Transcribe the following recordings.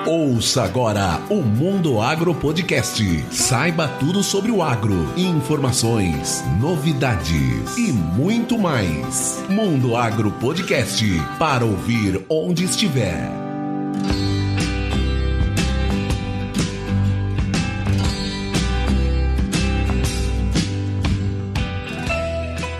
Ouça agora o Mundo Agro Podcast. Saiba tudo sobre o agro, informações, novidades e muito mais. Mundo Agro Podcast, para ouvir onde estiver.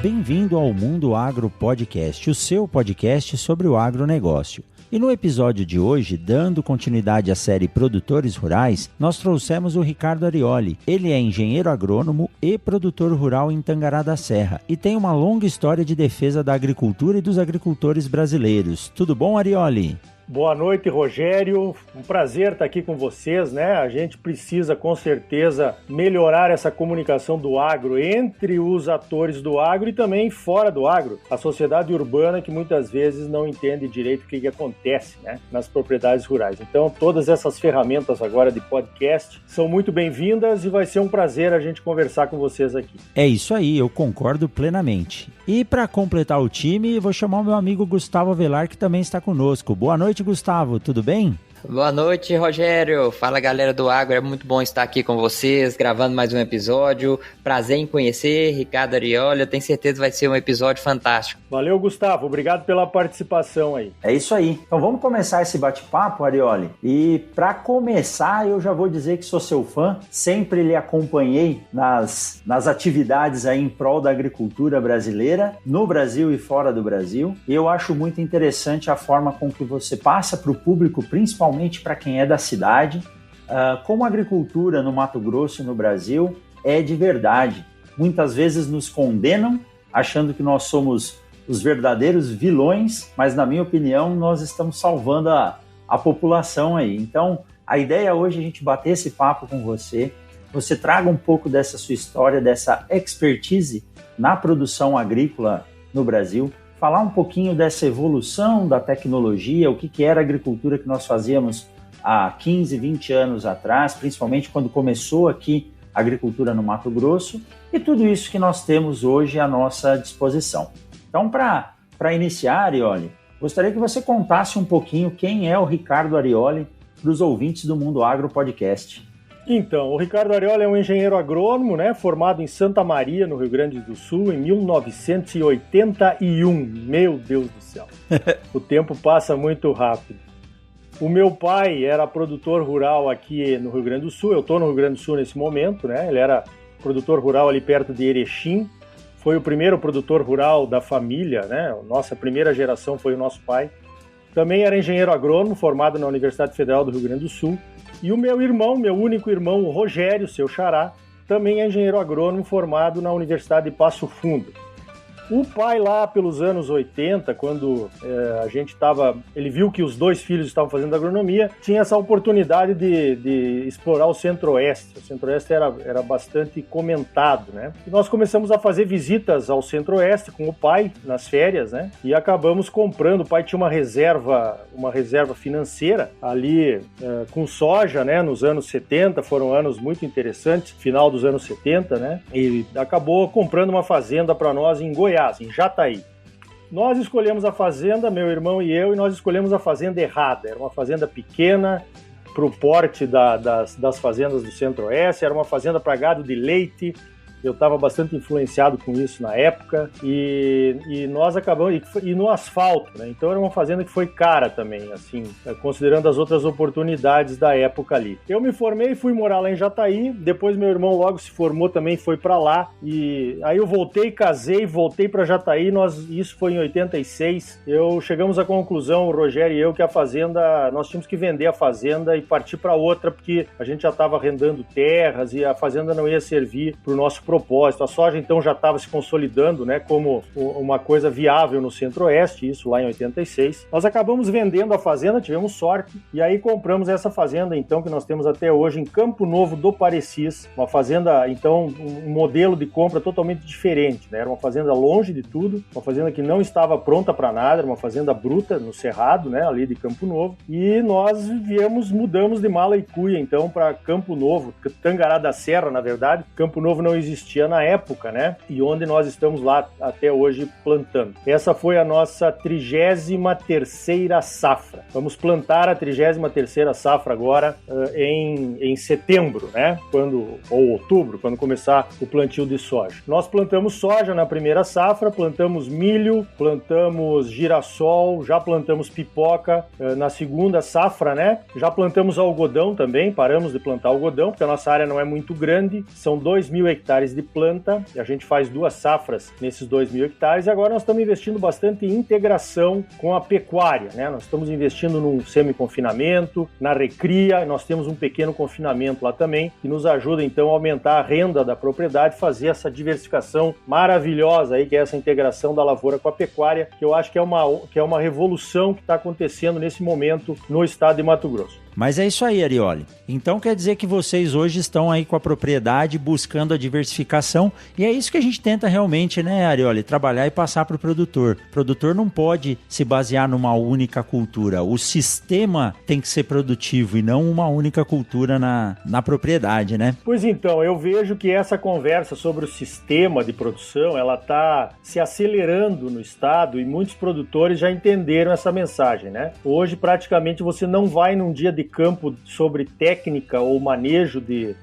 Bem-vindo ao Mundo Agro Podcast, o seu podcast sobre o agronegócio. E no episódio de hoje, dando continuidade à série Produtores Rurais, nós trouxemos o Ricardo Arioli. Ele é engenheiro agrônomo e produtor rural em Tangará da Serra e tem uma longa história de defesa da agricultura e dos agricultores brasileiros. Tudo bom, Arioli? Boa noite, Rogério. Um prazer estar aqui com vocês, né? A gente precisa, com certeza, melhorar essa comunicação do agro entre os atores do agro e também fora do agro. A sociedade urbana que muitas vezes não entende direito o que acontece, né, nas propriedades rurais. Então, todas essas ferramentas agora de podcast são muito bem-vindas e vai ser um prazer a gente conversar com vocês aqui. É isso aí, eu concordo plenamente. E para completar o time, vou chamar o meu amigo Gustavo Avelar, que também está conosco. Boa noite, Gustavo, tudo bem? Boa noite, Rogério. Fala, galera do Agro. É muito bom estar aqui com vocês, gravando mais um episódio. Prazer em conhecer Ricardo Arioli. Eu tenho certeza que vai ser um episódio fantástico. Valeu, Gustavo. Obrigado pela participação aí. É isso aí. Então vamos começar esse bate-papo, Arioli. E para começar, eu já vou dizer que sou seu fã. Sempre lhe acompanhei nas atividades aí em prol da agricultura brasileira, no Brasil e fora do Brasil. E eu acho muito interessante a forma com que você passa para o público, principalmente para quem é da cidade, como a agricultura no Mato Grosso e no Brasil é de verdade. Muitas vezes nos condenam, achando que nós somos os verdadeiros vilões, mas na minha opinião nós estamos salvando a população aí. Então a ideia hoje é a gente bater esse papo com você, você traga um pouco dessa sua história, dessa expertise na produção agrícola no Brasil, falar um pouquinho dessa evolução da tecnologia, o que era a agricultura que nós fazíamos há 15, 20 anos atrás, principalmente quando começou aqui a agricultura no Mato Grosso, e tudo isso que nós temos hoje à nossa disposição. Então, para iniciar, Arioli, gostaria que você contasse um pouquinho quem é o Ricardo Arioli para os ouvintes do Mundo Agro Podcast. Então, o Ricardo Arioli é um engenheiro agrônomo, né, formado em Santa Maria, no Rio Grande do Sul, em 1981. Meu Deus do céu, o tempo passa muito rápido. O meu pai era produtor rural aqui no Rio Grande do Sul, eu estou no Rio Grande do Sul nesse momento, né, ele era produtor rural ali perto de Erechim, foi o primeiro produtor rural da família, né, nossa primeira geração foi o nosso pai. Também era engenheiro agrônomo, formado na Universidade Federal do Rio Grande do Sul. E o meu irmão, meu único irmão, o Rogério, seu xará, também é engenheiro agrônomo formado na Universidade de Passo Fundo. O pai lá pelos anos 80, quando a gente estava... Ele viu que os dois filhos estavam fazendo agronomia, tinha essa oportunidade de explorar o Centro-Oeste. O Centro-Oeste era bastante comentado, né? E nós começamos a fazer visitas ao Centro-Oeste com o pai nas férias, né? E acabamos comprando. O pai tinha uma reserva financeira ali com soja, né? Nos anos 70, foram anos muito interessantes, final dos anos 70, né? E acabou comprando uma fazenda para nós em Goiás, em Jataí. Nós escolhemos a fazenda, meu irmão e eu, e nós escolhemos a fazenda errada. Era uma fazenda pequena para o porte das fazendas do Centro-Oeste, era uma fazenda para gado de leite. Eu estava bastante influenciado com isso na época e nós acabamos... E no asfalto, né? Então era uma fazenda que foi cara também, assim, considerando as outras oportunidades da época ali. Eu me formei e fui morar lá em Jataí, depois meu irmão logo se formou também, foi para lá, e aí eu voltei, casei, voltei para Jataí, isso foi em 86, chegamos à conclusão, o Rogério e eu, que a fazenda, nós tínhamos que vender a fazenda e partir para outra, porque a gente já estava arrendando terras e a fazenda não ia servir para o nosso propósito. A soja então já estava se consolidando, né, como uma coisa viável no Centro-Oeste, isso lá em 86. Nós acabamos vendendo a fazenda, tivemos sorte, e aí compramos essa fazenda então que nós temos até hoje em Campo Novo do Parecis, uma fazenda então, um modelo de compra totalmente diferente, né? Era uma fazenda longe de tudo, uma fazenda que não estava pronta para nada, era uma fazenda bruta no Cerrado, né, ali de Campo Novo, e nós mudamos de mala e cuia então para Campo Novo, Tangará da Serra, na verdade. Campo Novo não existia existia na época, né? E onde nós estamos lá até hoje plantando. Essa foi a nossa 33ª safra. Vamos plantar a 33ª safra agora em setembro, né? Ou outubro, quando começar o plantio de soja. Nós plantamos soja na primeira safra, plantamos milho, plantamos girassol, já plantamos pipoca na segunda safra, né? Já plantamos algodão também, paramos de plantar algodão, porque a nossa área não é muito grande, são 2.000 hectares de planta, e a gente faz 2 safras nesses 2.000 hectares, e agora nós estamos investindo bastante em integração com a pecuária, né? Nós estamos investindo num semi-confinamento, na recria, nós temos um pequeno confinamento lá também, que nos ajuda então a aumentar a renda da propriedade, fazer essa diversificação maravilhosa aí, que é essa integração da lavoura com a pecuária, que eu acho que é uma revolução que está acontecendo nesse momento no estado de Mato Grosso. Mas é isso aí, Arioli. Então quer dizer que vocês hoje estão aí com a propriedade buscando a diversificação, e é isso que a gente tenta realmente, né, Arioli? Trabalhar e passar para o produtor. O produtor não pode se basear numa única cultura. O sistema tem que ser produtivo e não uma única cultura na propriedade, né? Pois então, eu vejo que essa conversa sobre o sistema de produção, ela está se acelerando no estado, e muitos produtores já entenderam essa mensagem, né? Hoje, praticamente, você não vai num dia de campo sobre técnica ou manejo de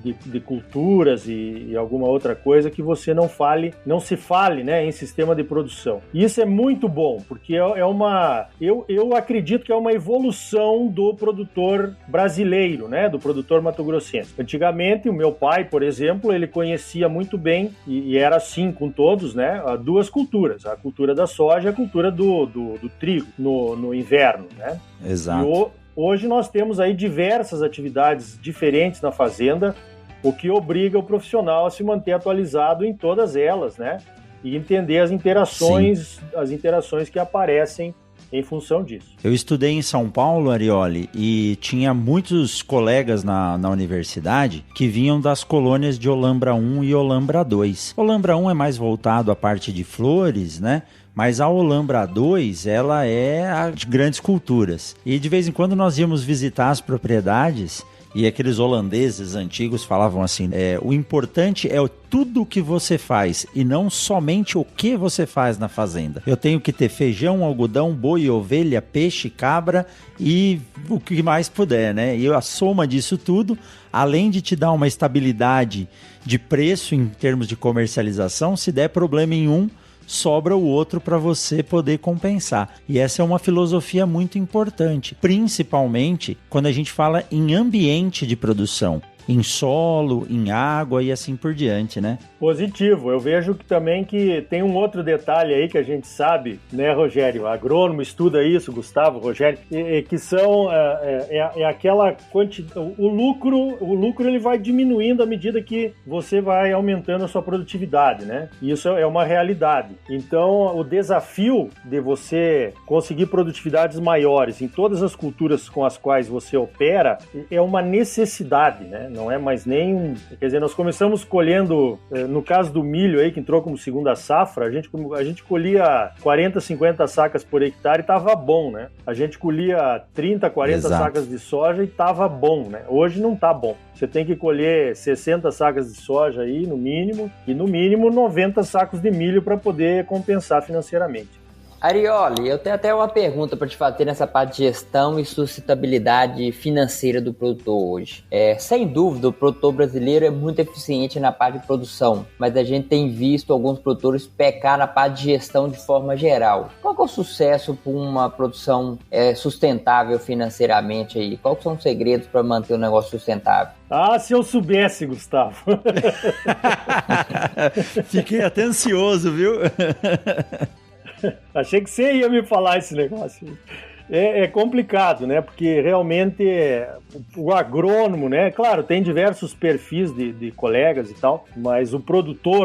culturas e alguma outra coisa que você não se fale, né, em sistema de produção. E isso é muito bom, porque eu acredito que é uma evolução do produtor brasileiro, né, do produtor mato-grossense. Antigamente, o meu pai, por exemplo, ele conhecia muito bem, e era assim com todos, né, 2 culturas, a cultura da soja e a cultura do trigo no inverno, né? Exato. Hoje nós temos aí diversas atividades diferentes na fazenda, o que obriga o profissional a se manter atualizado em todas elas, né? E entender as interações que aparecem em função disso. Eu estudei em São Paulo, Arioli, e tinha muitos colegas na universidade que vinham das colônias de Olambra 1 e Olambra 2. Olambra 1 é mais voltado à parte de flores, né? Mas a Olambra 2, ela é a de grandes culturas. E de vez em quando nós íamos visitar as propriedades, e aqueles holandeses antigos falavam assim, o importante é tudo o que você faz e não somente o que você faz na fazenda. Eu tenho que ter feijão, algodão, boi, ovelha, peixe, cabra e o que mais puder, né? E a soma disso tudo, além de te dar uma estabilidade de preço em termos de comercialização, se der problema em um, sobra o outro para você poder compensar. E essa é uma filosofia muito importante, principalmente quando a gente fala em ambiente de produção, em solo, em água e assim por diante, né? Positivo. Eu vejo que também que tem um outro detalhe aí que a gente sabe, né, Rogério? Agrônomo estuda isso, Gustavo, Rogério, que são aquela quantidade. O lucro ele vai diminuindo à medida que você vai aumentando a sua produtividade, né? Isso é uma realidade. Então, o desafio de você conseguir produtividades maiores em todas as culturas com as quais você opera é uma necessidade, né? Não é mais nem... Quer dizer, nós começamos colhendo, no caso do milho aí, que entrou como segunda safra, a gente colhia 40, 50 sacas por hectare e tava bom, né? A gente colhia 30, 40 Exato. Sacas de soja e tava bom, né? Hoje não tá bom. Você tem que colher 60 sacas de soja aí, no mínimo, e no mínimo 90 sacos de milho para poder compensar financeiramente. Arioli, eu tenho até uma pergunta para te fazer nessa parte de gestão e sustentabilidade financeira do produtor hoje. Sem dúvida, o produtor brasileiro é muito eficiente na parte de produção, mas a gente tem visto alguns produtores pecar na parte de gestão de forma geral. Qual que é o sucesso para uma produção sustentável financeiramente aí? Quais são os segredos para manter o negócio sustentável? Ah, se eu soubesse, Gustavo. Fiquei até ansioso, viu? Achei que você ia me falar esse negócio. É complicado, né? Porque realmente o agrônomo, né? Claro, tem diversos perfis de colegas e tal, mas o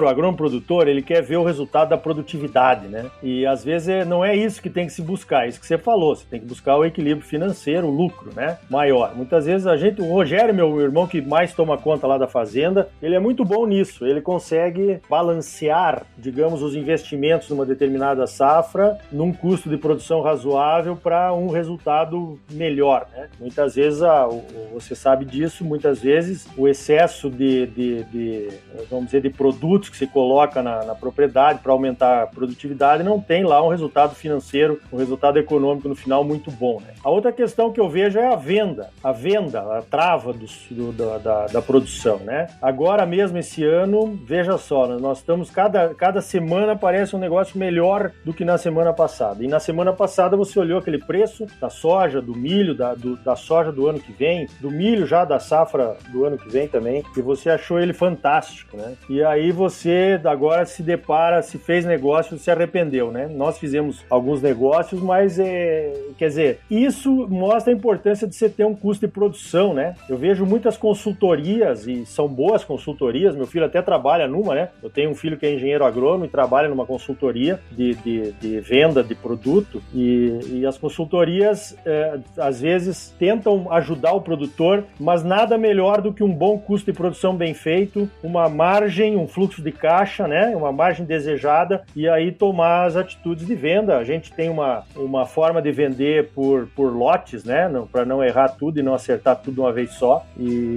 agrônomo produtor, ele quer ver o resultado da produtividade, né? E às vezes não é isso que tem que se buscar, é isso que você falou, você tem que buscar o equilíbrio financeiro, o lucro, né? Maior. Muitas vezes o Rogério, meu irmão que mais toma conta lá da fazenda, ele é muito bom nisso, ele consegue balancear, digamos, os investimentos numa determinada safra num custo de produção razoável para buscar um resultado melhor, né? Muitas vezes, você sabe disso, muitas vezes o excesso vamos dizer, de produtos que se coloca na propriedade para aumentar a produtividade não tem lá um resultado financeiro, um resultado econômico no final muito bom, né? A outra questão que eu vejo é a venda, a trava da produção, né? Agora mesmo esse ano, veja só, nós estamos, cada semana parece um negócio melhor do que na semana passada. E na semana passada você olhou aquele preço da soja, do milho, da soja do ano que vem, do milho já da safra do ano que vem também, e você achou ele fantástico, né? E aí você agora se depara, se fez negócio, se arrependeu, né? Nós fizemos alguns negócios, mas quer dizer, isso mostra a importância de você ter um custo de produção, né? Eu vejo muitas consultorias, e são boas consultorias, meu filho até trabalha numa, né? Eu tenho um filho que é engenheiro agrônomo e trabalha numa consultoria de venda de produto, e as consultorias às vezes tentam ajudar o produtor, mas nada melhor do que um bom custo de produção bem feito, uma margem, um fluxo de caixa, né? Uma margem desejada, e aí tomar as atitudes de venda. A gente tem uma forma de vender por lotes, né? Para não errar tudo e não acertar tudo de uma vez só,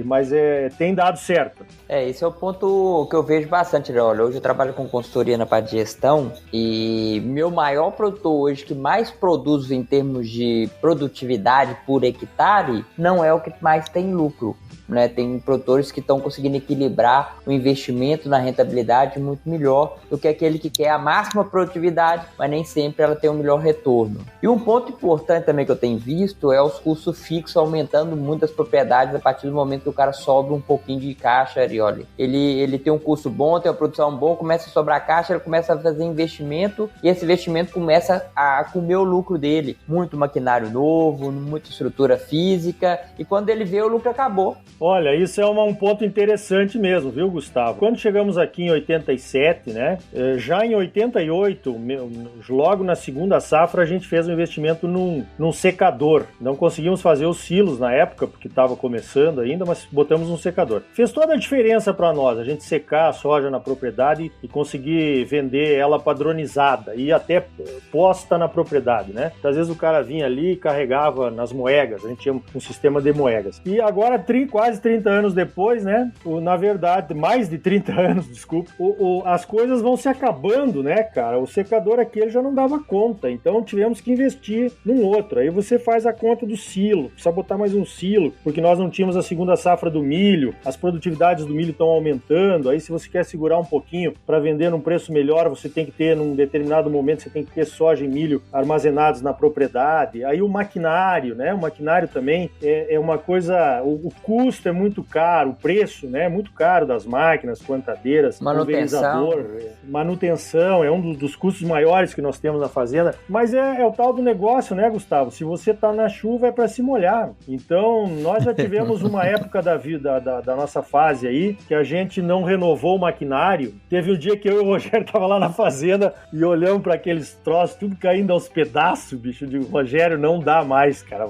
mas tem dado certo. Esse é o ponto que eu vejo bastante, né? Olha, hoje eu trabalho com consultoria na parte de gestão, e meu maior produtor hoje que mais produz em termos de produtividade por hectare não é o que mais tem lucro, né? Tem produtores que estão conseguindo equilibrar o investimento na rentabilidade muito melhor do que aquele que quer a máxima produtividade, mas nem sempre ela tem o melhor retorno. E um ponto importante também que eu tenho visto é os custos fixos aumentando muito das propriedades a partir do momento que o cara sobra um pouquinho de caixa, Arioli. Ele tem um custo bom, tem uma produção boa, começa a sobrar caixa, ele começa a fazer investimento, e esse investimento começa a comer o lucro dele. Muito maquinário novo, muita estrutura física, e quando ele vê, o lucro acabou. Olha, isso é um ponto interessante mesmo, viu, Gustavo? Quando chegamos aqui em 87, né, já em 88, logo na segunda safra, a gente fez um investimento num secador. Não conseguimos fazer os silos na época, porque estava começando ainda, mas botamos um secador. Fez toda a diferença para nós, a gente secar a soja na propriedade e conseguir vender ela padronizada e até posta na propriedade, né? Às vezes o cara vinha ali e carregava nas moegas, a gente tinha um sistema de moegas. E agora, quase 30 anos depois, né? Na verdade, mais de 30 anos, desculpa, as coisas vão se acabando, né, cara? O secador aqui ele já não dava conta, então tivemos que investir num outro. Aí você faz a conta do silo, precisa botar mais um silo, porque nós não tínhamos a segunda safra do milho, as produtividades do milho estão aumentando, aí se você quer segurar um pouquinho para vender num preço melhor, você tem que ter, num determinado momento, você tem que ter soja e milho armazenados na propriedade. Aí o maquinário, né? O maquinário também é uma coisa, o custo é muito caro, o preço, né? É muito caro das máquinas, plantadeiras, pulverizador, manutenção, é um dos custos maiores que nós temos na fazenda, mas é o tal do negócio, né, Gustavo? Se você tá na chuva é para se molhar. Então, nós já tivemos uma época da vida, da nossa fase aí, que a gente não renovou o maquinário. Teve um dia que eu e o Rogério tava lá na fazenda e olhamos para aqueles troços, tudo caindo aos pedaços, bicho. Eu digo, Rogério, não dá mais, cara,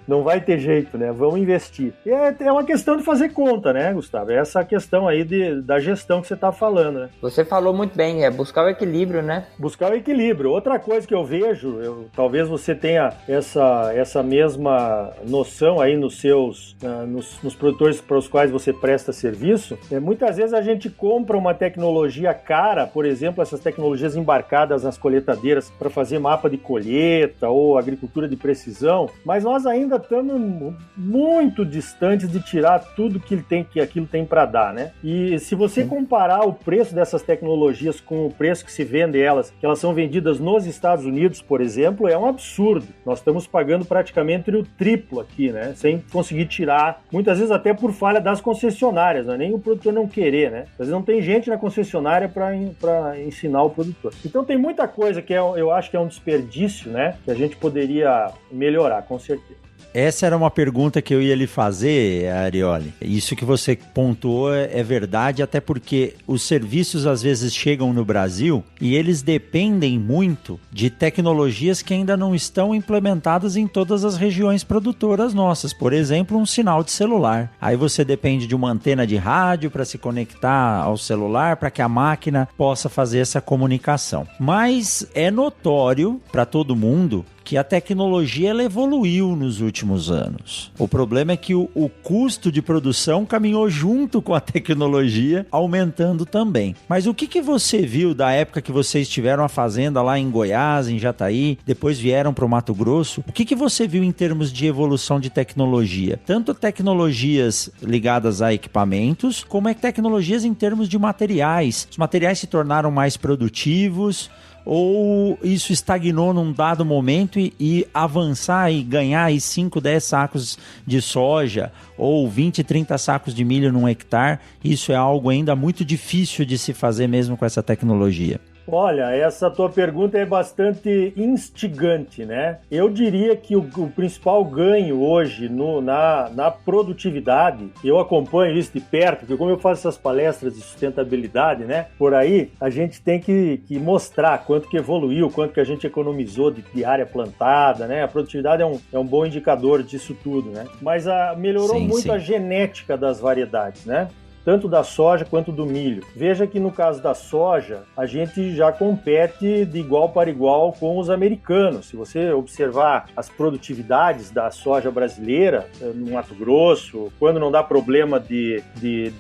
não vai ter jeito, né? Vamos investir. E é uma questão de fazer conta, né, Gustavo? É essa questão aí da gestão que você tá falando, né? Você falou muito bem, buscar o equilíbrio, né? Buscar o equilíbrio. Outra coisa que eu vejo, talvez você tenha essa mesma noção aí nos produtores para os quais você presta serviço, muitas vezes a gente compra uma tecnologia cara, por exemplo, essas tecnologias embarcadas nas colheitadeiras para fazer mapa de colheita ou agricultura de precisão, mas nós ainda estamos muito distantes de tirar tudo que aquilo tem para dar, né? E se você comparar o preço dessas tecnologias com o preço que se vende que elas são vendidas nos Estados Unidos, por exemplo, é um absurdo. Nós estamos pagando praticamente o triplo aqui, né? Sem conseguir tirar, muitas vezes até por falha das concessionárias, não é nem o produtor não querer, né? Às vezes não tem gente na concessionária para ensinar o produtor. Então tem muita coisa que eu acho que é um desperdício, né? Que a gente poderia melhorar, com certeza. Essa era uma pergunta que eu ia lhe fazer, Arioli. Isso que você pontuou é verdade, até porque os serviços às vezes chegam no Brasil e eles dependem muito de tecnologias que ainda não estão implementadas em todas as regiões produtoras nossas. Por exemplo, um sinal de celular. Aí você depende de uma antena de rádio para se conectar ao celular, para que a máquina possa fazer essa comunicação. Mas é notório para todo mundo que a tecnologia ela evoluiu nos últimos anos. O problema é que o custo de produção caminhou junto com a tecnologia, aumentando também. Mas o que você viu da época que vocês tiveram a fazenda lá em Goiás, em Jataí, depois vieram para o Mato Grosso? O que você viu em termos de evolução de tecnologia? Tanto tecnologias ligadas a equipamentos, como tecnologias em termos de materiais. Os materiais se tornaram mais produtivos, ou isso estagnou num dado momento e avançar e ganhar aí 5, 10 sacos de soja ou 20, 30 sacos de milho num hectare, isso é algo ainda muito difícil de se fazer mesmo com essa tecnologia? Olha, essa tua pergunta é bastante instigante, né? Eu diria que o principal ganho hoje na produtividade, eu acompanho isso de perto, porque como eu faço essas palestras de sustentabilidade, né? Por aí, a gente tem que mostrar quanto que evoluiu, quanto que a gente economizou de área plantada, né? A produtividade é um bom indicador disso tudo, né? Mas melhorou muito a genética das variedades, né? Tanto da soja quanto do milho. Veja que no caso da soja, a gente já compete de igual para igual com os americanos. Se você observar as produtividades da soja brasileira, no Mato Grosso, quando não dá problema de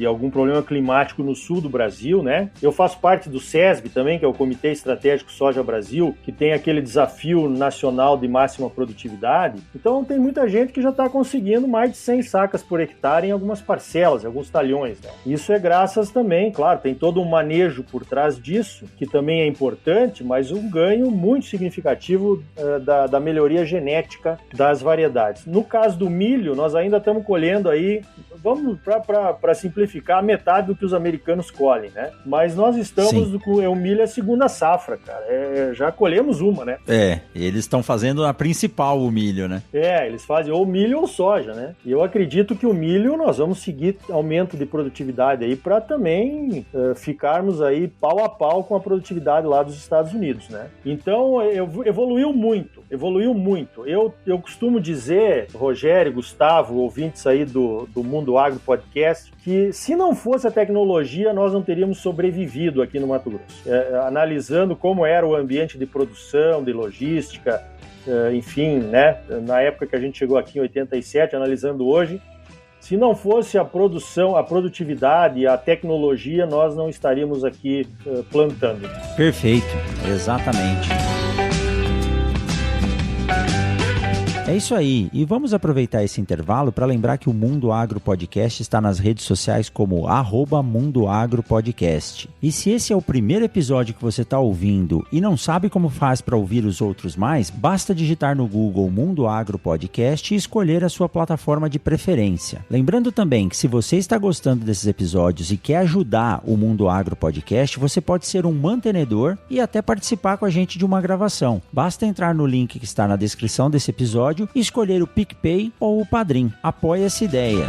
algum problema climático no sul do Brasil, né? Eu faço parte do SESB também, que é o Comitê Estratégico Soja Brasil, que tem aquele desafio nacional de máxima produtividade. Então tem muita gente que já está conseguindo mais de 100 sacas por hectare em algumas parcelas, em alguns talhões, né? Isso é graças também, claro, tem todo um manejo por trás disso, que também é importante, mas um ganho muito significativo da melhoria genética das variedades. No caso do milho, nós ainda estamos colhendo aí, vamos para simplificar, metade do que os americanos colhem, né? Mas nós estamos com o milho é a segunda safra, cara. Já colhemos uma, né? Eles estão fazendo a principal, o milho, né? Eles fazem ou milho ou soja, né? E eu acredito que o milho nós vamos seguir aumento de produtividade aí para também ficarmos aí pau a pau com a produtividade lá dos Estados Unidos, né? Então evoluiu muito. Eu costumo dizer, Rogério, Gustavo, ouvintes aí do Mundo Agro Podcast, que se não fosse a tecnologia nós não teríamos sobrevivido aqui no Mato Grosso. Analisando como era o ambiente de produção, de logística, enfim, né? Na época que a gente chegou aqui em 87, analisando hoje, se não fosse a produção, a produtividade e a tecnologia, nós não estaríamos aqui plantando. Perfeito, exatamente. É isso aí, e vamos aproveitar esse intervalo para lembrar que o Mundo Agro Podcast está nas redes sociais como @MundoAgroPodcast. E se esse é o primeiro episódio que você está ouvindo e não sabe como faz para ouvir os outros mais, basta digitar no Google Mundo Agro Podcast e escolher a sua plataforma de preferência. Lembrando também que se você está gostando desses episódios e quer ajudar o Mundo Agro Podcast, você pode ser um mantenedor e até participar com a gente de uma gravação. Basta entrar no link que está na descrição desse episódio e escolher o PicPay ou o Padrim. Apoie essa ideia.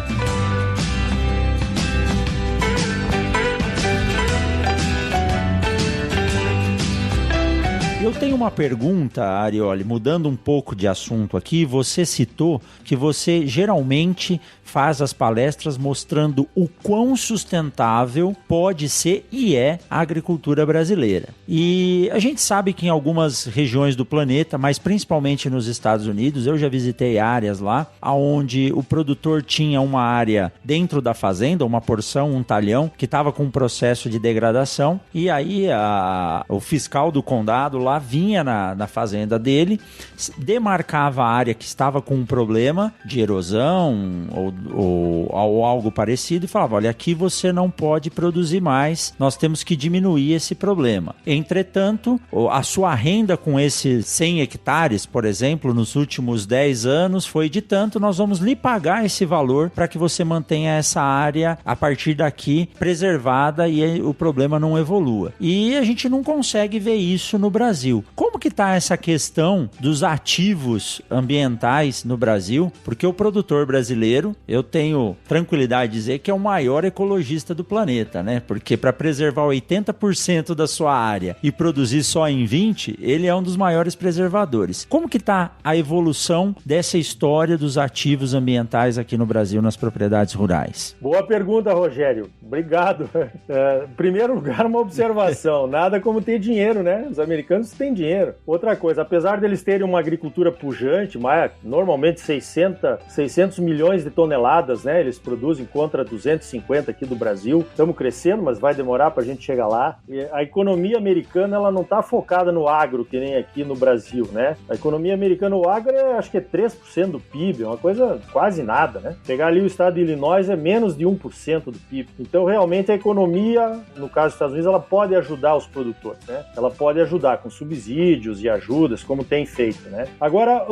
Eu tenho uma pergunta, Arioli, mudando um pouco de assunto aqui. Você citou que você geralmente faz as palestras mostrando o quão sustentável pode ser e é a agricultura brasileira. E a gente sabe que em algumas regiões do planeta, mas principalmente nos Estados Unidos, eu já visitei áreas lá, onde o produtor tinha uma área dentro da fazenda, uma porção, um talhão, que estava com um processo de degradação, e aí o fiscal do condado lá vinha na fazenda dele, demarcava a área que estava com um problema de erosão ou algo parecido e falava, olha, aqui você não pode produzir mais, nós temos que diminuir esse problema. Entretanto, a sua renda com esses 100 hectares, por exemplo, nos últimos 10 anos foi de tanto, nós vamos lhe pagar esse valor para que você mantenha essa área a partir daqui preservada e o problema não evolua. E a gente não consegue ver isso no Brasil. Como que está essa questão dos ativos ambientais no Brasil? Porque o produtor brasileiro, eu tenho tranquilidade de dizer que é o maior ecologista do planeta, né? Porque para preservar 80% da sua área e produzir só em 20%, ele é um dos maiores preservadores. Como que está a evolução dessa história dos ativos ambientais aqui no Brasil, nas propriedades rurais? Boa pergunta, Rogério. Obrigado. Em primeiro lugar, uma observação. Nada como ter dinheiro, né? Os americanos americanos têm dinheiro. Outra coisa, apesar deles terem uma agricultura pujante, normalmente 600 milhões de toneladas, né? Eles produzem contra 250 aqui do Brasil. Estamos crescendo, mas vai demorar para a gente chegar lá. E a economia americana, ela não está focada no agro, que nem aqui no Brasil, né? A economia americana, o agro, acho que é 3% do PIB, é uma coisa quase nada, né? Pegar ali o estado de Illinois é menos de 1% do PIB. Então, realmente, a economia, no caso dos Estados Unidos, ela pode ajudar os produtores, né? Ela pode ajudar com subsídios e ajudas, como tem feito, né? Agora,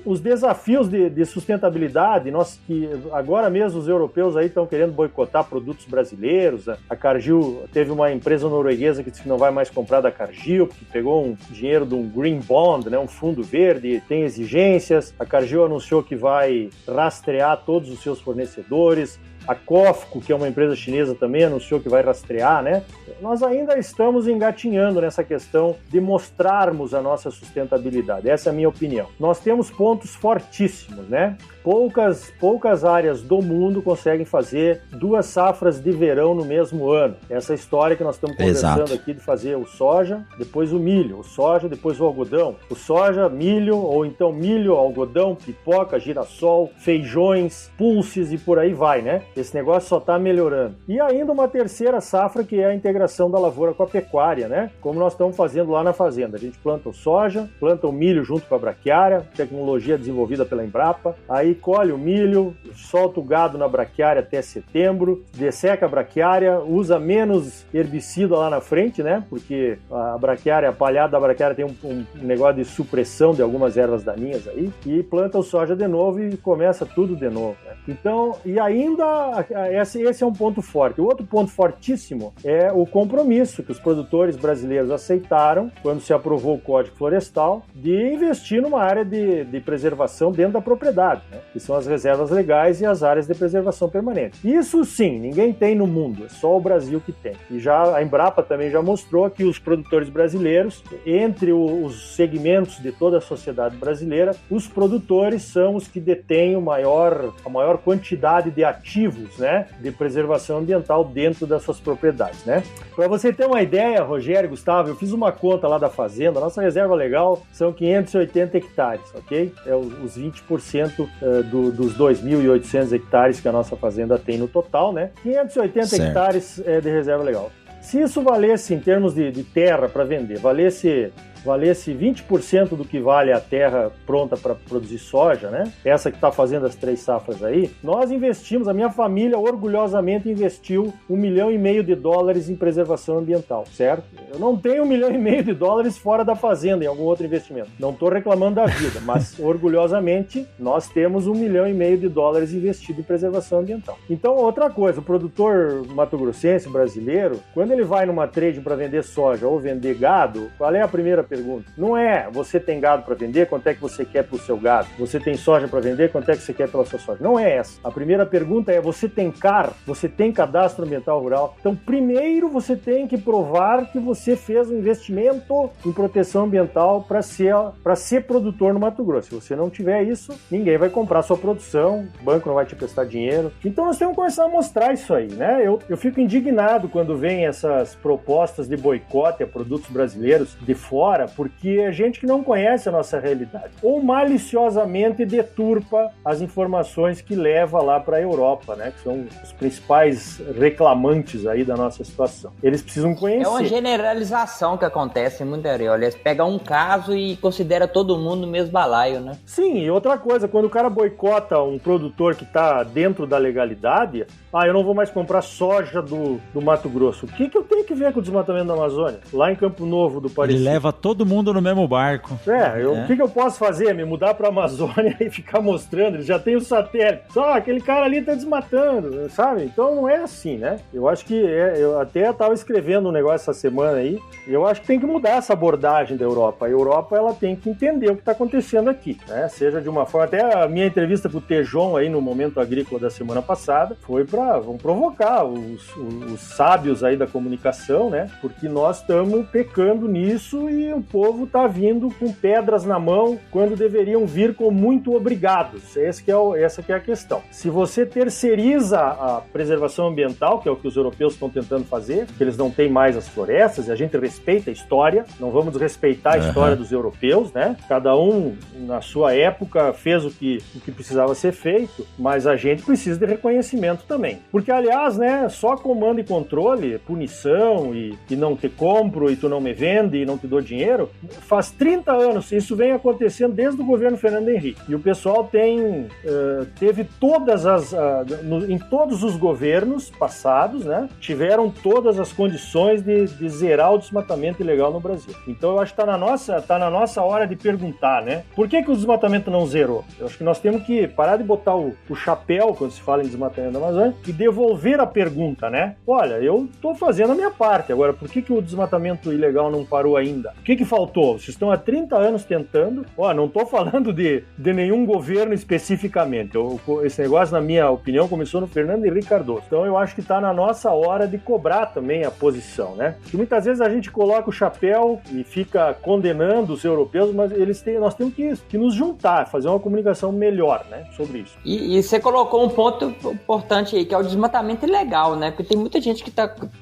os desafios de sustentabilidade, que agora mesmo os europeus aí estão querendo boicotar produtos brasileiros. A Cargill, teve uma empresa norueguesa que disse que não vai mais comprar da Cargill, porque pegou um dinheiro de um Green Bond, né? Um fundo verde, tem exigências. A Cargill anunciou que vai rastrear todos os seus fornecedores. A COFCO, que é uma empresa chinesa, também anunciou que vai rastrear, né? Nós ainda estamos engatinhando nessa questão de mostrarmos a nossa sustentabilidade. Essa é a minha opinião. Nós temos pontos fortíssimos, né? Poucas áreas do mundo conseguem fazer 2 safras de verão no mesmo ano. Essa história que nós estamos conversando aqui de fazer o soja, depois o milho. O soja, depois o algodão. O soja, milho, ou então milho, algodão, pipoca, girassol, feijões, pulses e por aí vai, né? Esse negócio só está melhorando. E ainda uma terceira safra, que é a integração da lavoura com a pecuária, né? Como nós estamos fazendo lá na fazenda. A gente planta o soja, planta o milho junto com a braquiária, tecnologia desenvolvida pela Embrapa. Aí colhe o milho, solta o gado na braquiária até setembro, desseca a braquiária, usa menos herbicida lá na frente, né? Porque a braquiária, a palhada da braquiária tem um negócio de supressão de algumas ervas daninhas aí, e planta o soja de novo e começa tudo de novo, né? Então, e ainda esse é um ponto forte. O outro ponto fortíssimo é o compromisso que os produtores brasileiros aceitaram quando se aprovou o Código Florestal de investir numa área de preservação dentro da propriedade, né? Que são as reservas legais e as áreas de preservação permanente. Isso sim, ninguém tem no mundo, é só o Brasil que tem. E já a Embrapa também já mostrou que os produtores brasileiros, entre os segmentos de toda a sociedade brasileira, os produtores são os que detêm a maior quantidade de ativos, né, de preservação ambiental dentro das suas propriedades, né? Para você ter uma ideia, Rogério, Gustavo, eu fiz uma conta lá da fazenda, a nossa reserva legal são 580 hectares, ok? É os 20% dos 2.800 hectares que a nossa fazenda tem no total, né? 580 certo. Hectares de reserva legal. Se isso valesse, em termos de terra para vender, valesse 20% do que vale a terra pronta para produzir soja, né? Essa que está fazendo as 3 safras aí, nós investimos, a minha família orgulhosamente investiu $1,5 milhão em preservação ambiental, certo? Eu não tenho $1,5 milhão fora da fazenda em algum outro investimento. Não estou reclamando da vida, mas orgulhosamente nós temos $1,5 milhão investido em preservação ambiental. Então, outra coisa, o produtor mato-grossense brasileiro, quando ele vai numa trade para vender soja ou vender gado, qual é a primeira pergunta? Não é você tem gado para vender, quanto é que você quer para o seu gado? Você tem soja para vender, quanto é que você quer pela sua soja? Não é essa. A primeira pergunta é, você tem CAR? Você tem cadastro ambiental rural? Então, primeiro você tem que provar que você fez um investimento em proteção ambiental para ser produtor no Mato Grosso. Se você não tiver isso, ninguém vai comprar sua produção, o banco não vai te prestar dinheiro. Então, nós temos que começar a mostrar isso aí, né? Eu fico indignado quando vem essas propostas de boicote a produtos brasileiros de fora, porque é gente que não conhece a nossa realidade, ou maliciosamente deturpa as informações que leva lá para a Europa, né, que são os principais reclamantes aí da nossa situação. Eles precisam conhecer. É uma generalização que acontece muito, Arioli. Eles pegam um caso e considera todo mundo no mesmo balaio, né? Sim, e outra coisa, quando o cara boicota um produtor que está dentro da legalidade, eu não vou mais comprar soja do Mato Grosso. O que eu tenho que ver com o desmatamento da Amazônia? Lá em Campo Novo do Parecido. Ele leva todo mundo no mesmo barco. O que eu posso fazer? Me mudar para a Amazônia e ficar mostrando? Ele já tem o satélite. Só aquele cara ali tá desmatando, sabe? Então não é assim, né? Eu acho que eu até estava escrevendo um negócio essa semana aí. Eu acho que tem que mudar essa abordagem da Europa. A Europa, ela tem que entender o que está acontecendo aqui, né? Seja de uma forma... Até a minha entrevista com o Tejon aí no Momento Agrícola da semana passada foi vamos provocar os sábios aí da comunicação, né? Porque nós estamos pecando nisso e o povo está vindo com pedras na mão quando deveriam vir com muito obrigados. Essa que é a questão. Se você terceiriza a preservação ambiental, que é o que os europeus estão tentando fazer, porque eles não têm mais as florestas, e a gente respeita a história, não vamos respeitar a história dos europeus, né? Cada um, na sua época, fez o que precisava ser feito, mas a gente precisa de reconhecimento também. Porque, aliás, né, só comando e controle, punição e não te compro e tu não me vende e não te dou dinheiro, faz 30 anos, isso vem acontecendo desde o governo Fernando Henrique. E o pessoal teve em todos os governos passados, né, tiveram todas as condições de zerar o desmatamento ilegal no Brasil. Então eu acho que tá na nossa hora de perguntar, né, por que o desmatamento não zerou? Eu acho que nós temos que parar de botar o chapéu quando se fala em desmatamento da Amazônia e devolver a pergunta, né? Olha, eu tô fazendo a minha parte, agora por que o desmatamento ilegal não parou ainda? O que faltou? Vocês estão há 30 anos tentando, não tô falando de nenhum governo especificamente, esse negócio, na minha opinião, começou no Fernando Henrique Cardoso. Então eu acho que tá na nossa hora de cobrar também a posição, né? Porque muitas vezes a gente coloca o chapéu e fica condenando os europeus, mas nós temos que nos juntar, fazer uma comunicação melhor, né, sobre isso. E você colocou um ponto importante aí, que é o desmatamento ilegal, né? Porque tem muita gente que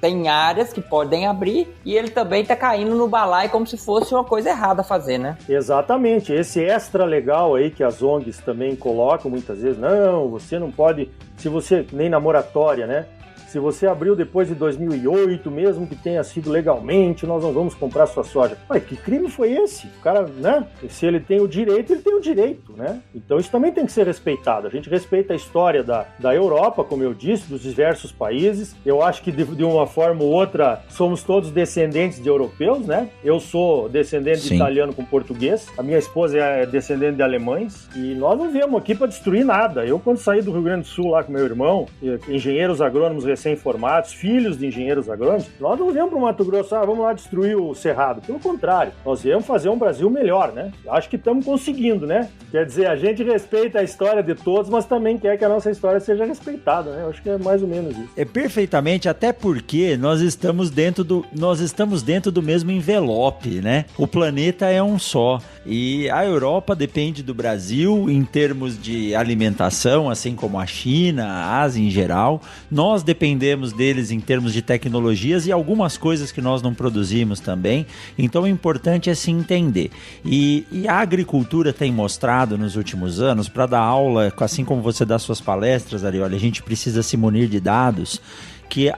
tem áreas que podem abrir e ele também tá caindo no balaio como se fosse uma coisa errada a fazer, né? Exatamente. Esse extra legal aí que as ONGs também colocam muitas vezes, não, você não pode, se você, nem na moratória, né? Se você abriu depois de 2008, mesmo que tenha sido legalmente, nós não vamos comprar sua soja. Mas que crime foi esse? O cara, né? Se ele tem o direito, ele tem o direito, né? Então isso também tem que ser respeitado. A gente respeita a história da Europa, como eu disse, dos diversos países. Eu acho que de uma forma ou outra somos todos descendentes de europeus, né? Eu sou descendente de italiano com português. A minha esposa é descendente de alemães. E nós não viemos aqui para destruir nada. Eu, quando saí do Rio Grande do Sul lá com meu irmão, engenheiros agrônomos recém-formados, filhos de engenheiros agrônomos, nós não viemos para o Mato Grosso, vamos lá destruir o Cerrado. Pelo contrário, nós viemos fazer um Brasil melhor, né? Acho que estamos conseguindo, né? Quer dizer, a gente respeita a história de todos, mas também quer que a nossa história seja respeitada, né? Eu acho que é mais ou menos isso. É perfeitamente, até porque nós estamos dentro do mesmo envelope, né? O planeta é um só. E a Europa depende do Brasil em termos de alimentação, assim como a China, a Ásia em geral. Nós dependemos deles em termos de tecnologias e algumas coisas que nós não produzimos também. Então o importante é se entender. E a agricultura tem mostrado nos últimos anos, para dar aula, assim como você dá suas palestras, Arioli, a gente precisa se munir de dados, que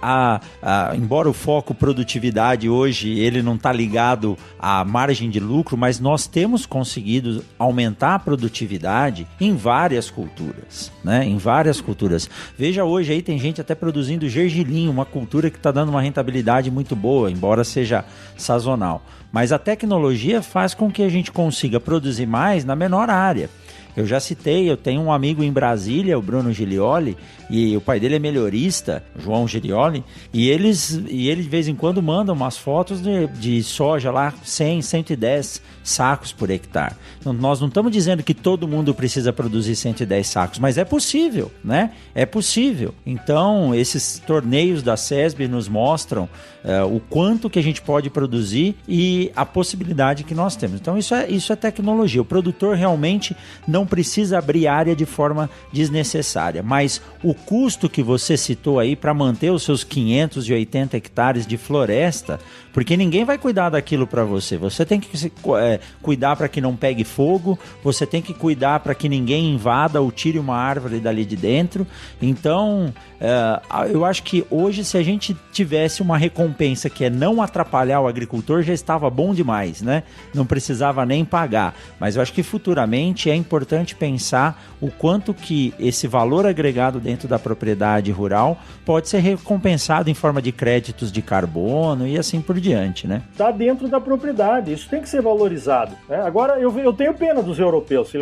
embora o foco produtividade hoje ele não está ligado à margem de lucro, mas nós temos conseguido aumentar a produtividade em várias culturas, né? Em várias culturas. Veja, hoje aí tem gente até produzindo gergelim, uma cultura que está dando uma rentabilidade muito boa, embora seja sazonal. Mas a tecnologia faz com que a gente consiga produzir mais na menor área. Eu já citei, eu tenho um amigo em Brasília, o Bruno Gilioli, e o pai dele é melhorista, João Gilioli, e ele de vez em quando manda umas fotos de soja lá, 100, 110 sacos por hectare. Então, nós não estamos dizendo que todo mundo precisa produzir 110 sacos, mas é possível, né? É possível. Então, esses torneios da SESB nos mostram o quanto que a gente pode produzir e a possibilidade que nós temos. Então, isso é tecnologia. O produtor realmente não precisa abrir área de forma desnecessária, mas o custo que você citou aí para manter os seus 580 hectares de floresta, porque ninguém vai cuidar daquilo para você. Você tem que cuidar para que não pegue fogo, você tem que cuidar para que ninguém invada ou tire uma árvore dali de dentro. Então, eu acho que hoje, se a gente tivesse uma recompensa que é não atrapalhar o agricultor, já estava bom demais, né? Não precisava nem pagar. Mas eu acho que futuramente é importante pensar o quanto que esse valor agregado dentro da propriedade rural pode ser recompensado em forma de créditos de carbono e assim por diante, né? Está dentro da propriedade, isso tem que ser valorizado, né? Agora, eu tenho pena dos europeus, se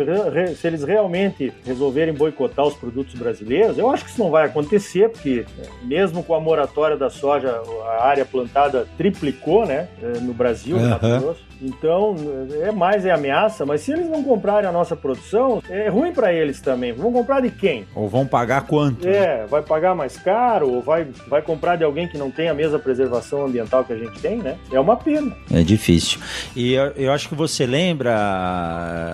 eles realmente resolverem boicotar os produtos brasileiros, eu acho que isso não vai acontecer, porque mesmo com a moratória da soja, a área plantada triplicou, né, no Brasil, no Mato Grosso. Então, é ameaça, mas se eles não comprarem a nossa produção, produção, é ruim para eles também. Vão comprar de quem? Ou vão pagar quanto? Vai pagar mais caro, ou vai comprar de alguém que não tem a mesma preservação ambiental que a gente tem, né? É uma pena. É difícil. E eu acho que você lembra,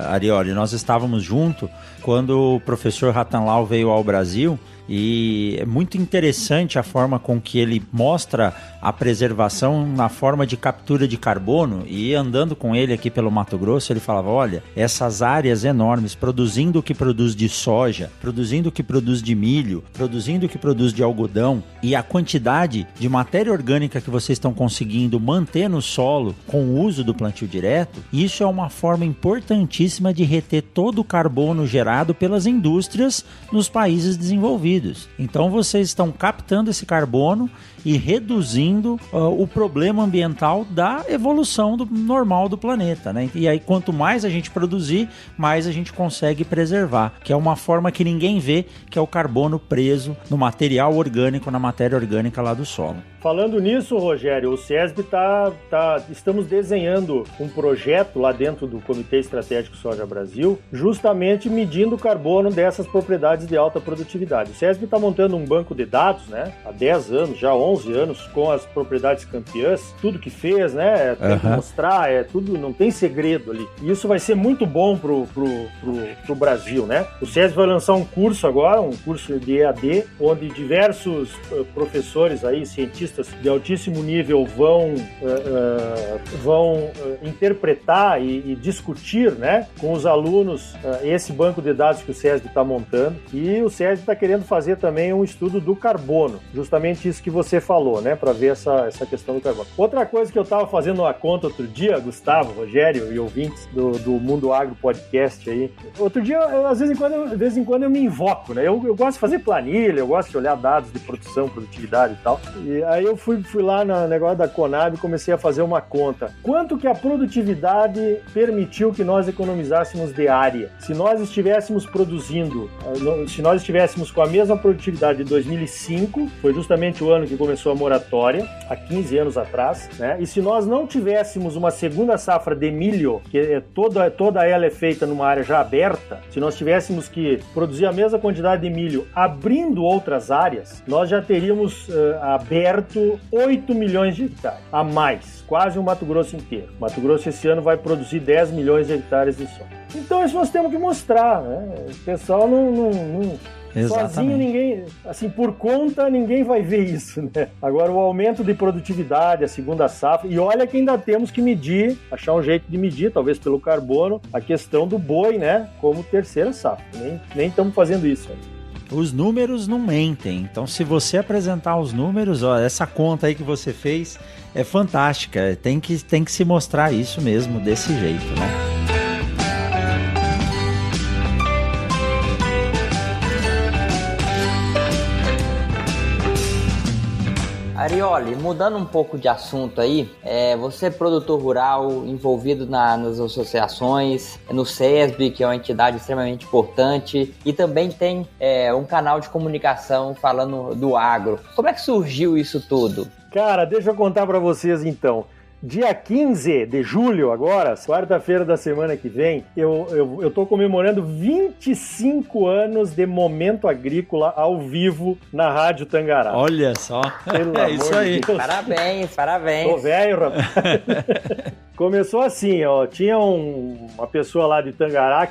Arioli, nós estávamos juntos quando o professor Rattanlau veio ao Brasil, e é muito interessante a forma com que ele mostra a preservação na forma de captura de carbono. E andando com ele aqui pelo Mato Grosso, ele falava, olha, essas áreas enormes, produzindo o que produz de soja, produzindo o que produz de milho, produzindo o que produz de algodão, e a quantidade de matéria orgânica que vocês estão conseguindo manter no solo com o uso do plantio direto, isso é uma forma importantíssima de reter todo o carbono gerado pelas indústrias nos países desenvolvidos. Então vocês estão captando esse carbono e reduzindo o problema ambiental da evolução normal do planeta, né? E aí quanto mais a gente produzir, mais a gente consegue preservar, que é uma forma que ninguém vê, que é o carbono preso no material orgânico, na matéria orgânica lá do solo. Falando nisso, Rogério, o CESB estamos desenhando um projeto lá dentro do Comitê Estratégico Soja Brasil, justamente medindo o carbono dessas propriedades de alta produtividade. O CESB está montando um banco de dados, né, há 10 anos, já 11 anos, com as propriedades campeãs, tudo que fez, né, tem que mostrar, tudo, não tem segredo ali. E isso vai ser muito bom pro Brasil, né? O CESB vai lançar um curso agora, um curso de EAD, onde diversos professores aí, cientistas de altíssimo nível vão interpretar e discutir, né, com os alunos esse banco de dados que o CESB está montando. E o CESB está querendo fazer também um estudo do carbono, justamente isso que você falou, né, para ver essa questão do carbono. Outra coisa que eu estava fazendo uma conta outro dia, Gustavo, Rogério e ouvintes do Mundo Agro Podcast aí, outro dia, de vez em quando eu me invoco, né, eu gosto de fazer planilha, eu gosto de olhar dados de produção, produtividade e tal, e aí eu fui lá no negócio da Conab e comecei a fazer uma conta. Quanto que a produtividade permitiu que nós economizássemos de área? Se nós estivéssemos produzindo, se nós estivéssemos com a mesma produtividade de 2005, foi justamente o ano que começou a moratória, há 15 anos atrás, né? E se nós não tivéssemos uma segunda safra de milho, que toda ela é feita numa área já aberta, se nós tivéssemos que produzir a mesma quantidade de milho abrindo outras áreas, nós já teríamos aberto 8 milhões de hectares, a mais, quase o Mato Grosso inteiro. O Mato Grosso esse ano vai produzir 10 milhões de hectares de soja. Então isso nós temos que mostrar, né? O pessoal não sozinho ninguém, assim, por conta ninguém vai ver isso, né? Agora o aumento de produtividade, a segunda safra, e olha que ainda temos que medir, achar um jeito de medir, talvez pelo carbono, a questão do boi, né? Como terceira safra. Nem estamos fazendo isso ainda. Os números não mentem, então se você apresentar os números, ó, essa conta aí que você fez é fantástica, tem que se mostrar isso mesmo, desse jeito, né? Arioli, mudando um pouco de assunto aí, você é produtor rural, envolvido nas associações, no CESB, que é uma entidade extremamente importante, e também tem um canal de comunicação falando do agro. Como é que surgiu isso tudo? Cara, deixa eu contar para vocês então. Dia 15 de julho, agora, quarta-feira da semana que vem, eu tô comemorando 25 anos de Momento Agrícola ao vivo na Rádio Tangará. Olha só, é isso aí. De parabéns. Tô velho, rapaz. Começou assim, ó, tinha uma pessoa lá de Tangará,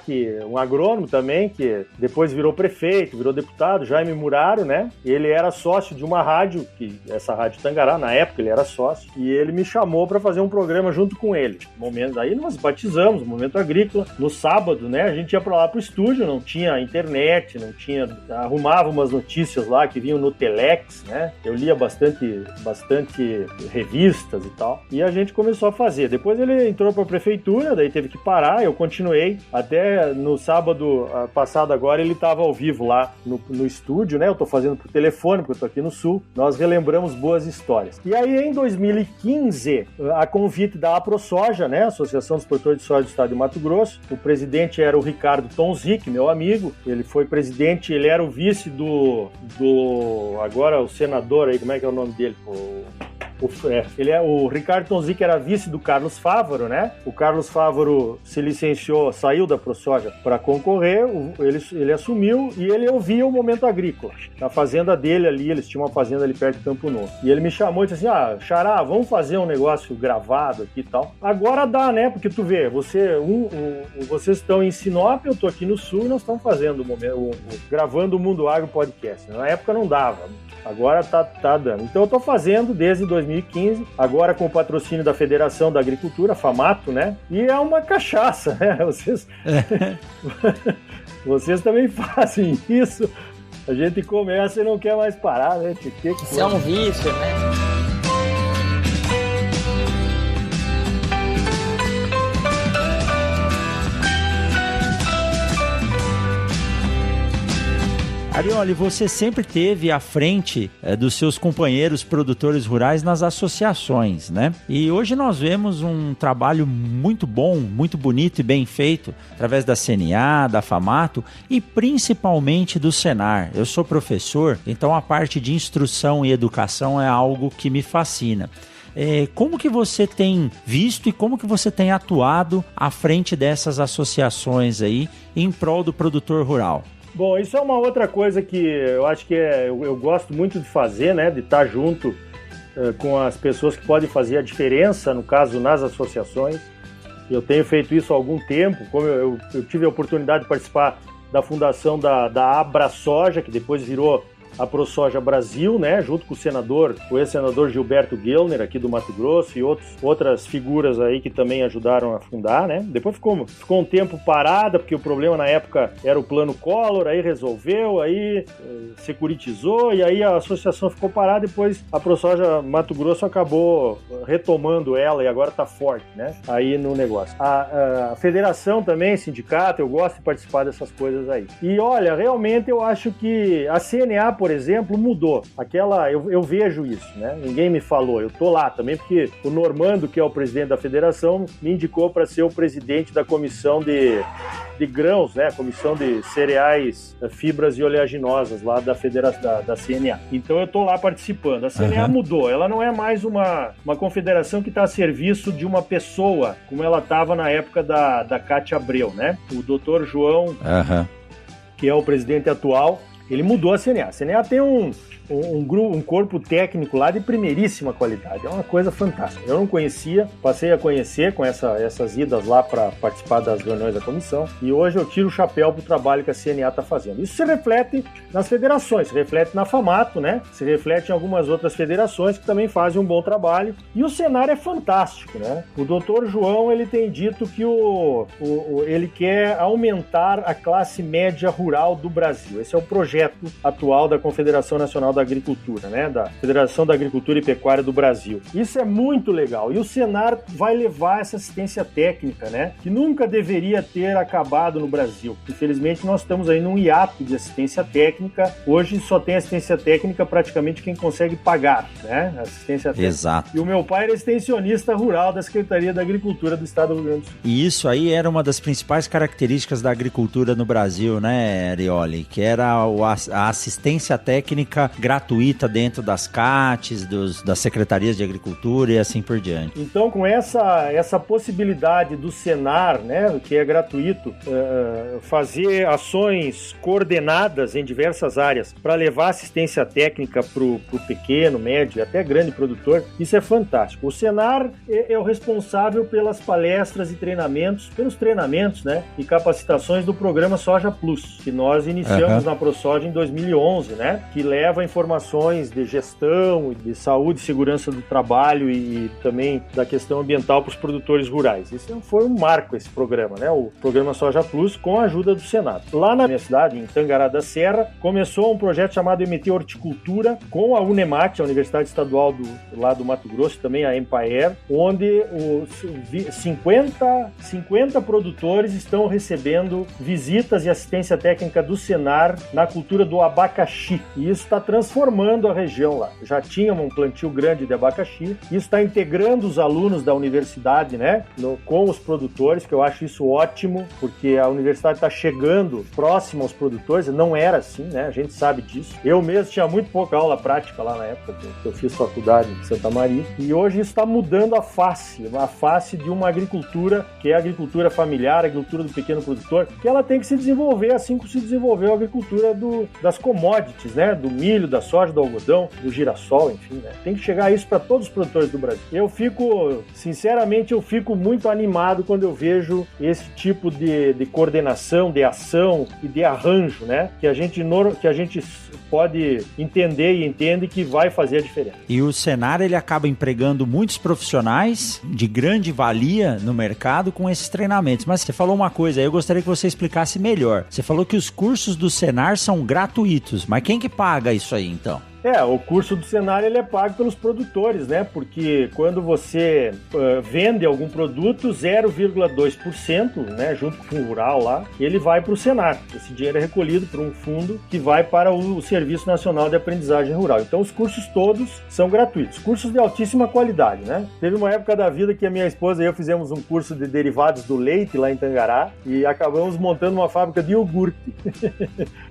um agrônomo também, que depois virou prefeito, virou deputado, Jaime Muraro, né? Ele era sócio de uma rádio, essa Rádio Tangará, na época ele era sócio, e ele me chamou para fazer um programa junto com ele. Aí nós batizamos o Momento Agrícola, no sábado, né? A gente ia para lá pro estúdio, não tinha internet, arrumava umas notícias lá que vinham no Telex, né? Eu lia bastante revistas e tal, e a gente começou a fazer. Depois ele entrou para a prefeitura, daí teve que parar, eu continuei, até no sábado passado agora ele estava ao vivo lá no estúdio, né? Eu tô fazendo por telefone, porque eu tô aqui no Sul, nós relembramos boas histórias. E aí em 2015, a convite da AproSoja, né? Associação dos Produtores de Soja do Estado de Mato Grosso, o presidente era o Ricardo Tonzic, meu amigo, ele foi presidente, ele era o vice do agora o senador aí, como é que é o nome dele? O Ricardo Tonzic era vice do Carlos Fávaro, né? O Carlos Fávaro se licenciou, saiu da ProSoja para concorrer, ele assumiu e ele ouvia o Momento Agrícola. Na fazenda dele ali, eles tinham uma fazenda ali perto de Campo Novo. E ele me chamou e disse assim, Xará, vamos fazer um negócio gravado aqui e tal. Agora dá, né? Porque tu vê, vocês estão em Sinop, eu tô aqui no Sul e nós estamos fazendo gravando o Mundo Agro Podcast. Na época não dava. Agora tá dando. Então eu tô fazendo desde 2015, agora com o patrocínio da Federação da Agricultura, a FAMATO, né? E é uma cachaça, né? Vocês também fazem isso. A gente começa e não quer mais parar, né? Isso é um vício, né? Arioli, você sempre teve à frente dos seus companheiros produtores rurais nas associações, né? E hoje nós vemos um trabalho muito bom, muito bonito e bem feito, através da CNA, da FAMATO e principalmente do Senar. Eu sou professor, então a parte de instrução e educação é algo que me fascina. Como que você tem visto e como que você tem atuado à frente dessas associações aí em prol do produtor rural? Bom, isso é uma outra coisa que eu acho que eu gosto muito de fazer, né? De estar junto com as pessoas que podem fazer a diferença, no caso, nas associações. Eu tenho feito isso há algum tempo, como eu tive a oportunidade de participar da fundação da AbraSoja, que depois virou a ProSoja Brasil, né, junto com o ex-senador Gilberto Gellner, aqui do Mato Grosso, e outras figuras aí que também ajudaram a fundar, né. Depois ficou um tempo parada, porque o problema na época era o Plano Collor, aí resolveu, aí securitizou, e aí a associação ficou parada, depois a ProSoja Mato Grosso acabou retomando ela, e agora tá forte, né, aí no negócio. A federação também, sindicato, eu gosto de participar dessas coisas aí. E olha, realmente eu acho que a CNA, por exemplo, mudou. Eu vejo isso, né? Ninguém me falou. Eu tô lá também porque o Normando, que é o presidente da federação, me indicou para ser o presidente da comissão de grãos, né? Comissão de cereais, fibras e oleaginosas lá da federação da CNA. Então eu tô lá participando. A CNA mudou. Ela não é mais uma confederação que está a serviço de uma pessoa, como ela estava na época da Cátia Abreu, né? O doutor João, que é o presidente atual, ele mudou a CNA. A CNA tem um corpo técnico lá de primeiríssima qualidade. É uma coisa fantástica. Eu não conhecia, passei a conhecer com essas idas lá para participar das reuniões da comissão, e hoje eu tiro o chapéu pro trabalho que a CNA está fazendo. Isso se reflete nas federações, se reflete na FAMATO, né? Se reflete em algumas outras federações que também fazem um bom trabalho. E o Senar é fantástico, né? O doutor João, ele tem dito que ele quer aumentar a classe média rural do Brasil. Esse é o projeto atual da Confederação Nacional da Agricultura, né? Da Federação da Agricultura e Pecuária do Brasil. Isso é muito legal. E o Senar vai levar essa assistência técnica, né? Que nunca deveria ter acabado no Brasil. Infelizmente, nós estamos aí num hiato de assistência técnica. Hoje só tem assistência técnica praticamente quem consegue pagar, né? Assistência técnica. Exato. E o meu pai era extensionista rural da Secretaria da Agricultura do Estado do Rio Grande do Sul. E isso aí era uma das principais características da agricultura no Brasil, né, Arioli? Que era a assistência técnica gratuita dentro das CATs, das secretarias de agricultura e assim por diante. Então, com essa possibilidade do Senar, né, que é gratuito, fazer ações coordenadas em diversas áreas para levar assistência técnica para o pequeno, médio e até grande produtor, isso é fantástico. O Senar é o responsável pelas palestras e pelos treinamentos, né, e capacitações do programa Soja Plus, que nós iniciamos na ProSoja em 2011, né, que leva informações de gestão, de saúde e segurança do trabalho e também da questão ambiental para os produtores rurais. Isso foi um marco, esse programa, né? O programa Soja Plus, com a ajuda do Senado. Lá na minha cidade, em Tangará da Serra, começou um projeto chamado MT Horticultura, com a Unemat, a Universidade Estadual lá do Mato Grosso, também a Empaer, onde 50 produtores estão recebendo visitas e assistência técnica do Senar na cultura cultura do abacaxi. E isso está transformando a região lá. Já tinha um plantio grande de abacaxi. Isso está integrando os alunos da universidade, né, com os produtores, que eu acho isso ótimo, porque a universidade está chegando próximo aos produtores. Não era assim, né? A gente sabe disso. Eu mesmo tinha muito pouca aula prática lá na época que eu fiz faculdade em Santa Maria. E hoje isso está mudando a face de uma agricultura, que é a agricultura familiar, a agricultura do pequeno produtor, que ela tem que se desenvolver assim como se desenvolveu a agricultura das commodities, né? Do milho, da soja, do algodão, do girassol, enfim, né? Tem que chegar a isso para todos os produtores do Brasil. Sinceramente, eu fico muito animado quando eu vejo esse tipo de coordenação, de ação e de arranjo, né? Que a gente pode entender e entende que vai fazer a diferença. E o Senar, ele acaba empregando muitos profissionais de grande valia no mercado com esses treinamentos. Mas você falou uma coisa, eu gostaria que você explicasse melhor. Você falou que os cursos do Senar são gratuitos, mas quem que paga isso aí, então? O curso do Senar ele é pago pelos produtores, né? Porque quando você vende algum produto, 0,2%, né, junto com o rural lá, ele vai para o Senar. Esse dinheiro é recolhido por um fundo que vai para o Serviço Nacional de Aprendizagem Rural. Então os cursos todos são gratuitos, cursos de altíssima qualidade, né? Teve uma época da vida que a minha esposa e eu fizemos um curso de derivados do leite lá em Tangará e acabamos montando uma fábrica de iogurte.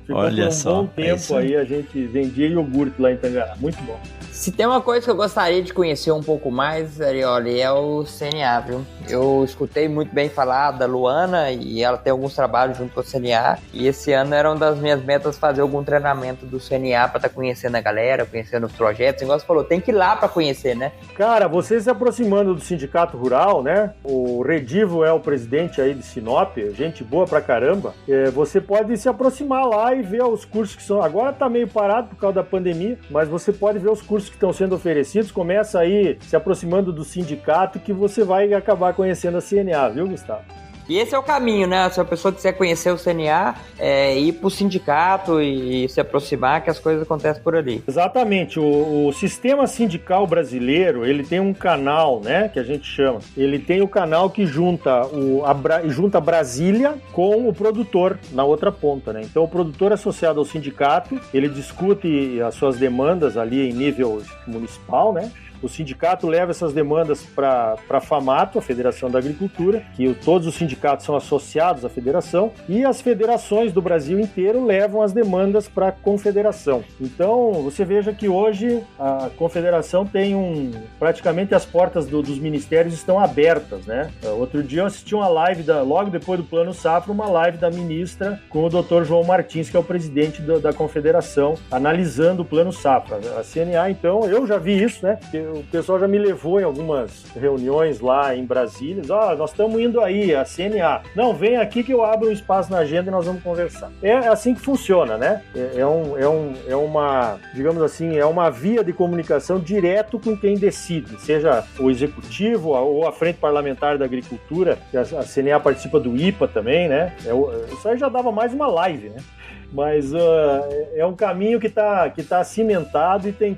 Ficou Olha por um bom tempo aí a gente vendia iogurte lá em Tangará. Muito bom. Se tem uma coisa que eu gostaria de conhecer um pouco mais, Arioli, é o CNA, viu? Eu escutei muito bem falar da Luana e ela tem alguns trabalhos junto com o CNA e esse ano era uma das minhas metas fazer algum treinamento do CNA para estar conhecendo a galera, conhecendo os projetos. O negócio falou, tem que ir lá para conhecer, né? Cara, você se aproximando do Sindicato Rural, né? O Redivo é o presidente aí de Sinop, gente boa pra caramba. Você pode se aproximar lá e ver os cursos que são... Agora tá meio parado por causa da pandemia, mas você pode ver os cursos que estão sendo oferecidos. Começa aí se aproximando do sindicato que você vai acabar conhecendo a CNA, viu, Gustavo? E esse é o caminho, né? Se a pessoa quiser conhecer o CNA, ir pro sindicato e se aproximar, que as coisas acontecem por ali. Exatamente. O sistema sindical brasileiro, ele tem um canal, né, que a gente chama. Ele tem o canal que junta Brasília com o produtor na outra ponta, né? Então, o produtor associado ao sindicato, ele discute as suas demandas ali em nível municipal, né? O sindicato leva essas demandas para a FAMATO, a Federação da Agricultura, que todos os sindicatos são associados à federação, e as federações do Brasil inteiro levam as demandas para a confederação. Então, você veja que hoje a confederação tem praticamente as portas dos ministérios estão abertas, né? Outro dia eu assisti uma live, logo depois do Plano Safra, uma live da ministra com o Dr. João Martins, que é o presidente da confederação, analisando o Plano Safra. A CNA, então, eu já vi isso, né? O pessoal já me levou em algumas reuniões lá em Brasília. Nós estamos indo aí, a CNA. Não, vem aqui que eu abro um espaço na agenda e nós vamos conversar. É assim que funciona, né? É uma, digamos assim, é uma via de comunicação direto com quem decide, seja o executivo ou a Frente Parlamentar da Agricultura, que a CNA participa do IPA também, né? Isso aí já dava mais uma live, né? Mas é um caminho que tá cimentado e tem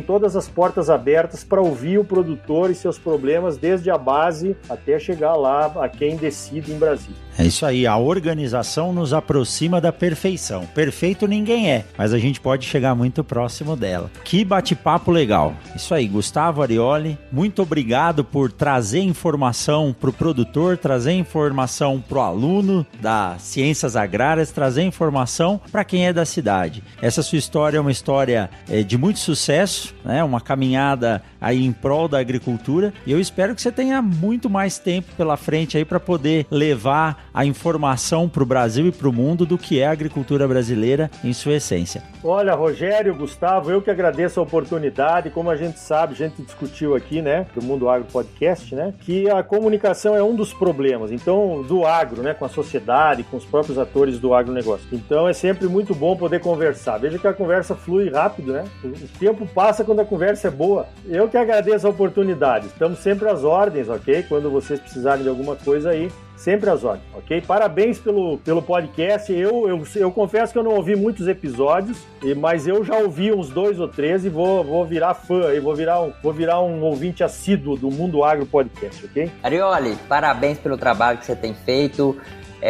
todas as portas abertas para ouvir o produtor e seus problemas desde a base até chegar lá a quem decide em Brasília. É isso aí, a organização nos aproxima da perfeição. Perfeito ninguém é, mas a gente pode chegar muito próximo dela. Que bate-papo legal. Isso aí, Gustavo Arioli, muito obrigado por trazer informação para o produtor, trazer informação para o aluno das ciências agrárias, trazer informação para quem é da cidade. Essa sua história é uma história de muito sucesso, né? Uma caminhada aí em prol da agricultura, e eu espero que você tenha muito mais tempo pela frente aí para poder levar a informação para o Brasil e para o mundo do que é a agricultura brasileira em sua essência. Olha, Rogério, Gustavo, eu que agradeço a oportunidade. Como a gente sabe, a gente discutiu aqui, né, do Mundo Agro Podcast, né, que a comunicação é um dos problemas, então, do agro, né, com a sociedade, com os próprios atores do agronegócio. Então, é sempre muito bom poder conversar. Veja que a conversa flui rápido, né? O tempo passa quando a conversa é boa. Eu que agradeço a oportunidade. Estamos sempre às ordens, ok? Quando vocês precisarem de alguma coisa aí, sempre às ordens, ok? Parabéns pelo podcast. Eu confesso que eu não ouvi muitos episódios, mas eu já ouvi uns 2 ou 3 e vou virar fã, e vou virar um ouvinte assíduo do Mundo Agro Podcast, ok? Arioli, parabéns pelo trabalho que você tem feito.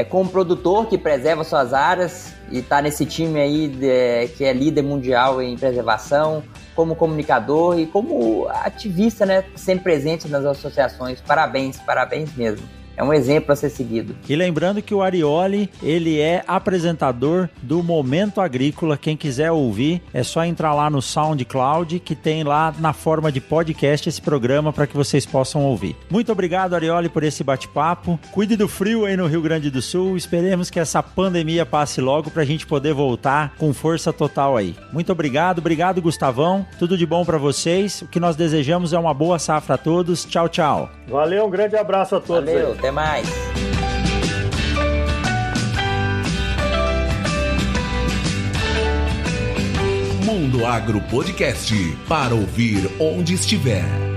como produtor que preserva suas áreas e está nesse time aí que é líder mundial em preservação, como comunicador e como ativista, né, sempre presente nas associações. Parabéns mesmo. É um exemplo a ser seguido. E lembrando que o Arioli, ele é apresentador do Momento Agrícola. Quem quiser ouvir, é só entrar lá no SoundCloud, que tem lá na forma de podcast esse programa para que vocês possam ouvir. Muito obrigado, Arioli, por esse bate-papo. Cuide do frio aí no Rio Grande do Sul. Esperemos que essa pandemia passe logo para a gente poder voltar com força total aí. Muito obrigado, Gustavão. Tudo de bom para vocês. O que nós desejamos é uma boa safra a todos. Tchau, tchau. Valeu, um grande abraço a todos. Valeu, até mais. Mundo Agro Podcast, para ouvir onde estiver.